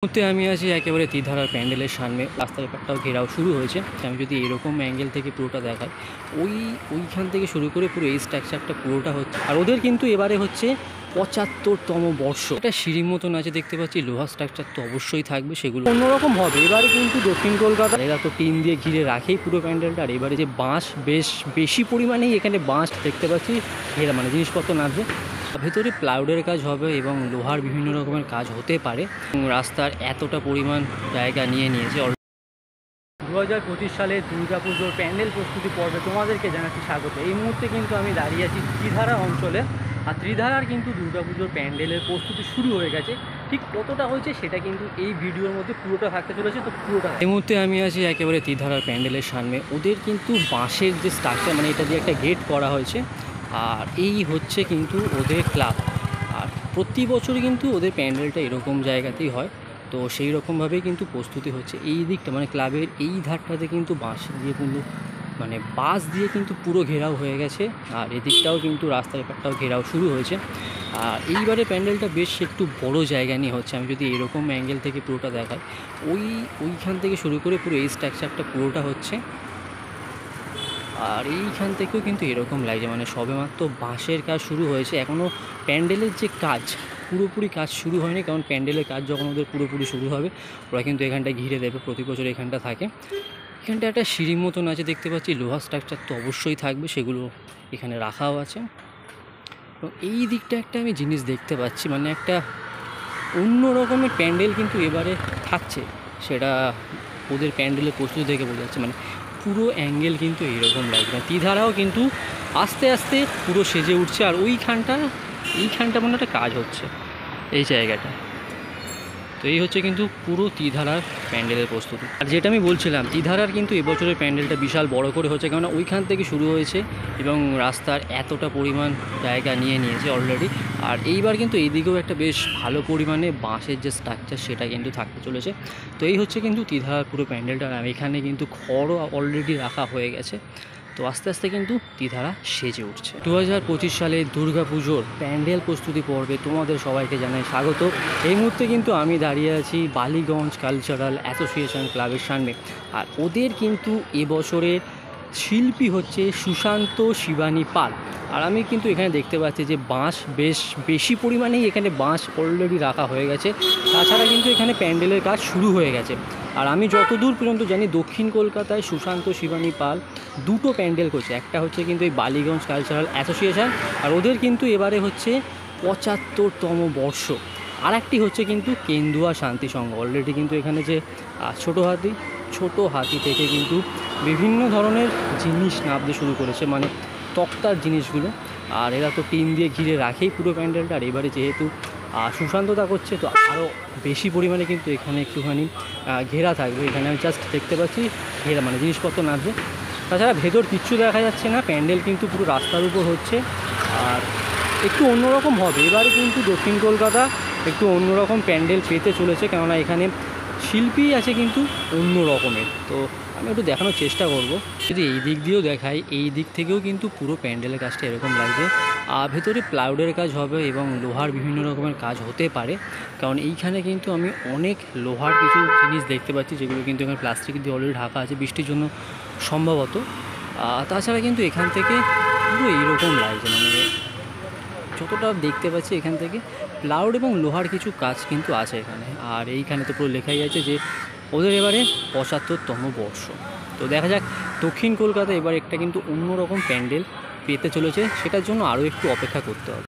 মুহূর্তে আমি আছি একেবারে তীরধারার প্যান্ডেলের সামনে। রাস্তার এপারটাও ঘেরাও শুরু হয়েছে। আমি যদি এরকম অ্যাঙ্গেল থেকে পুরোটা দেখাই, ওইখান থেকে শুরু করে পুরো এই স্ট্রাকচারটা পুরোটা হচ্ছে। আর ওদের কিন্তু এবারে হচ্ছে ৭৫তম বর্ষ। এটা সিঁড়ির মতন আছে দেখতে পাচ্ছি, লোহার স্ট্রাকচার তো অবশ্যই থাকবে, সেগুলো অন্যরকম হবে। এবারে কিন্তু দক্ষিণ কলকাতা এরা তো টিন দিয়ে ঘিরে রাখেই পুরো প্যান্ডেলটা। আর এবারে যে বাঁশ বেশি পরিমাণেই এখানে বাঁশ দেখতে পাচ্ছি ঘেরা, মানে জিনিসপত্র নাচবে। ভেতরে প্লাইউডের কাজ হবে এবং লোহার বিভিন্ন রকমের কাজ হতে পারে। রাস্তার এতটা পরিমাণ জায়গা নিয়ে নিয়েছে। 2025 সালে দুর্গাপুজোর প্যান্ডেল প্রস্তুতি পর্বে তোমাদেরকে জানাচ্ছি স্বাগত। এই মুহূর্তে কিন্তু আমি দাঁড়িয়ে আছি ত্রিধারা অঞ্চলে। আর ত্রিধারার কিন্তু দুর্গাপুজোর প্যান্ডেলের প্রস্তুতি শুরু হয়ে গেছে। ঠিক কতটা হয়েছে সেটা কিন্তু এই ভিডিওর মধ্যে পুরোটা থাকতে চলেছে, তো পুরোটা। এই মুহূর্তে আমি আছি একেবারে ত্রিধারার প্যান্ডেলের সামনে। ওদের কিন্তু বাঁশের যে স্ট্রাকচার, মানে এটা দিয়ে একটা গেট করা হয়েছে। আর এই হচ্ছে কিন্তু ওদের ক্লাব। আর প্রতি বছরই কিন্তু ওদের প্যান্ডেলটা এরকম জায়গাতেই হয়। তো সেই রকমভাবেই কিন্তু প্রস্তুতি হচ্ছে। এই দিকটা মানে ক্লাবের এই ধারটাতে কিন্তু বাঁশ দিয়ে কিন্তু মানে বাঁশ দিয়ে কিন্তু পুরো ঘেরাও হয়ে গেছে। আর এদিকটাও কিন্তু রাস্তার এপারটাও ঘেরাও শুরু হয়েছে। আর এইবারে প্যান্ডেলটা বেশ একটু বড় জায়গা নিয়ে হচ্ছে। আমি যদি এরকম অ্যাঙ্গেল থেকে পুরোটা দেখাই, ওইখান থেকে শুরু করে পুরো এই স্ট্রাকচারটা পুরোটা হচ্ছে। আর এইখান থেকেও কিন্তু এরকম লাগছে, মানে সবেমাত্র বাঁশের কাজ শুরু হয়েছে। এখনও প্যান্ডেলের যে কাজ পুরোপুরি কাজ শুরু হয়নি, কারণ প্যান্ডেলের কাজ যখন ওদের পুরোপুরি শুরু হবে ওরা কিন্তু এখানটা ঘিরে দেবে। প্রতি বছর এখানটা থাকে। এখানটা একটা সিঁড়ির মতন আছে দেখতে পাচ্ছি, লোহার স্ট্রাকচার তো অবশ্যই থাকবে, সেগুলো এখানে রাখাও আছে। এবং এই দিকটা একটা আমি জিনিস দেখতে পাচ্ছি, মানে একটা অন্য রকমের প্যান্ডেল কিন্তু এবারে থাকছে। সেটা ওদের প্যান্ডেলের প্রস্তুতি থেকে বোঝা যাচ্ছে। মানে পুরো অ্যাঙ্গেল কিন্তু এইরকম লাগবে। ত্রিধারাও কিন্তু আস্তে আস্তে পুরো সেজে উঠছে। আর এইখানটা মনে একটা কাজ হচ্ছে এই জায়গাটা। তো এই হচ্ছে কিন্তু পুরো ত্রিধারার প্যান্ডেলের প্রস্তুতি। আর যেটা আমি বলছিলাম, ত্রিধারার কিন্তু এবছরের প্যান্ডেলটা বিশাল বড় করে হচ্ছে, কেননা ওইখান থেকে শুরু হয়েছে এবং রাস্তার এতটা পরিমাণ জায়গা নিয়ে নিয়েছে অলরেডি। আর এইবার কিন্তু এইদিকেও একটা বেশ ভালো পরিমাণে বাঁশের যে স্ট্রাকচার সেটা কিন্তু থাকতে চলেছে। তো এই হচ্ছে কিন্তু ত্রিধারার পুরো প্যান্ডেলটা। আর এখানে কিন্তু খড়ও অলরেডি রাখা হয়ে গেছে। তো আস্তে আস্তে কিন্তু ত্রিধারা সেজে উঠছে। 2025 সালে দুর্গাপুজোর প্যান্ডেল প্রস্তুতি পর্বে তোমাদের সবাইকে জানাই স্বাগত। এই মুহূর্তে কিন্তু আমি দাঁড়িয়ে আছি বালিগঞ্জ কালচারাল অ্যাসোসিয়েশন ক্লাবের সামনে। আর ওদের কিন্তু এবছরের শিল্পী হচ্ছে সুশান্ত শিবানী পাল। আর আমি কিন্তু এখানে দেখতে পাচ্ছি যে বাঁশ বেশি পরিমাণেই এখানে বাঁশ অলরেডি রাখা হয়ে গেছে। তাছাড়া কিন্তু এখানে প্যান্ডেলের কাজ শুরু হয়ে গেছে। আর আমি যতদূর পর্যন্ত জানি, দক্ষিণ কলকাতায় সুশান্ত শিবানী পাল দুটো প্যান্ডেল করছে। একটা হচ্ছে কিন্তু এই বালিগঞ্জ কালচারাল অ্যাসোসিয়েশন, আর ওদের কিন্তু এবারে হচ্ছে ৭৫তম বর্ষ। আর একটি হচ্ছে কিন্তু কেন্দুয়া শান্তি সংঘ। অলরেডি কিন্তু এখানে যে ছোট হাতি থেকে কিন্তু বিভিন্ন ধরনের জিনিস নামতে শুরু করেছে, মানে তক্তার জিনিসগুলো। আর এরা তো টিন দিয়ে ঘিরে রাখেই পুরো প্যান্ডেলটা। আর এবারে যেহেতু সুশান্ততা করছে, তো আরও বেশি পরিমাণে কিন্তু এখানে একটুখানি ঘেরা থাকবে। এখানে আমি জাস্ট দেখতে পাচ্ছি ঘেরা, মানে জিনিসপত্র নাচবে। তাছাড়া ভেতর কিচ্ছু দেখা যাচ্ছে না, প্যান্ডেল কিন্তু পুরো রাস্তার উপর হচ্ছে। আর একটু অন্যরকম হবে এবারে কিন্তু দক্ষিণ কলকাতা একটু অন্যরকম প্যান্ডেল পেতে চলেছে, কেননা এখানে শিল্পী আছে কিন্তু অন্য রকমের। তো আমি একটু দেখানোর চেষ্টা করব। যদি এই দিক দিয়েও দেখাই, এই দিক থেকেও কিন্তু পুরো প্যান্ডেলের কাজটা এরকম লাগবে। আর ভেতরে প্লাইউডের কাজ হবে এবং লোহার বিভিন্ন রকমের কাজ হতে পারে, কারণ এইখানে কিন্তু আমি অনেক লোহার কিছু জিনিস দেখতে পাচ্ছি, যেগুলো কিন্তু এখানে প্লাস্টিক দিয়ে অলরেডি ঢাকা আছে বৃষ্টির জন্য সম্ভবত। তাছাড়া কিন্তু এখান থেকে পুরো এইরকম লাগছে, মানে যতটা দেখতে পাচ্ছি এখান থেকে প্লাউড এবং লোহার কিছু কাজ কিন্তু আছে এখানে। আর এইখানে তো পুরো লেখাই আছে যে ওদের এবারে ৭৫তম বর্ষ। তো দেখা যাক, দক্ষিণ কলকাতা এবার একটা কিন্তু অন্যরকম প্যান্ডেল পেতে চলেছে, সেটার জন্য আরও একটু অপেক্ষা করতে হবে।